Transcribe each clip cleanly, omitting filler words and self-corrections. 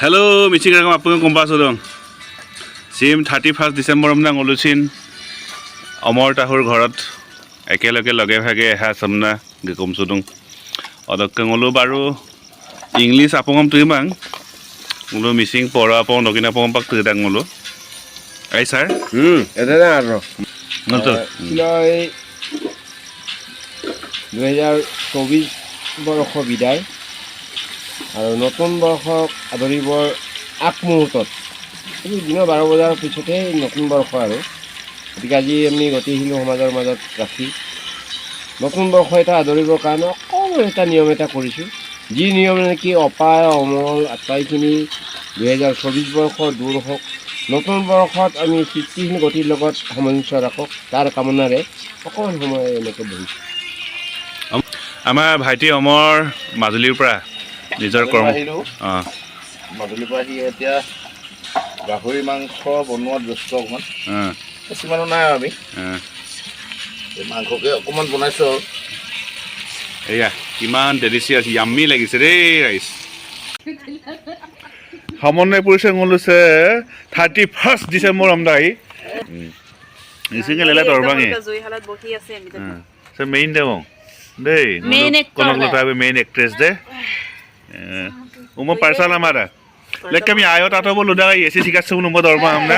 Hello, Michigan apung kumpas dong. Sim 31 December amna ngolusin. Amor tahur gharat ekelage lage bhage ha samna gekum sudung. Odok ngolu baru English apungam tuimang. Ngolu missing pora apung nokina apung pak tudang ngolu. Ai sir? Eta na aro. Nonton. Kiloi 2024 বৰ্ষ বিদায় আৰু নতুন বৰ্ষক আদৰিবৰ আগ মুহূৰ্তত দিনৰ 12 বজাৰ পিছতে নতুন বৰ্ষ আৰু গতিকে আজি আমি গতিশীল সমাজৰ মাজত ৰাখি নতুন বৰ্ষ এটা আদৰিবৰ কাৰণে অকল এটা নিয়ম এটা কৰিছোঁ যি নিয়ম নেকি অপায় অমল আটাইখিনি 2024 বৰ্ষ দূৰ হওক নতুন বৰ্ষত আমি সৃষ্টিশীল গতিৰ লগত সামঞ্জস্য ৰাখক তাৰ কামনাৰে অকণমান সময় এনেকৈ বহিছোঁ আমাৰ ভাইটি অমৰ মাজুলীৰ পৰা নিজৰ কৰ্ম মাজুলীৰ পৰা আহি এতিয়া গাহৰি মাংস বনোৱাত ব্যস্ত অকণমান বেছি মানুহ নাই আৰু আমি মাংসকে অকণমান বনাইছোঁ আৰু এয়া কিমান ডেলিচিয়াছ ইয়াম্মি লাগিছে দেই ৰাইচ সমন্বয় পৰিছে ngoluse 31 ডিসেম্বৰ আমদাই ইসিকে লেলা দৰবাঙে জুই হালত বহি আছে আমি সে মেইন দেও দেই কোনক লতাবে মেইন এক্ট্রেস দে উমো পারসাল আমারা লেক আমি আয়ো তাতো বলু দা এসি শিকাছু নুম দরবা আমনা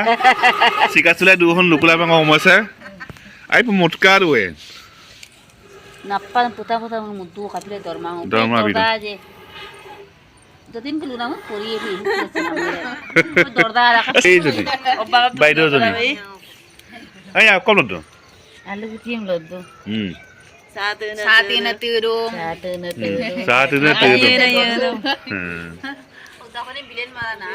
শিকাছুলে দুখন লুকুলা বাং হমছে আই মুটকা দুয়ে নাপ্পান পুতা পুতা মুদু কাপিলে দরমা বিদা যে যদিন কি লুনা করিয়ে দি দরদা রাখা এই যদি বাইদো যদি আই কম লদ আলু গুটিম লদ Satu na tiro. Udah ko rin bilhin mana na.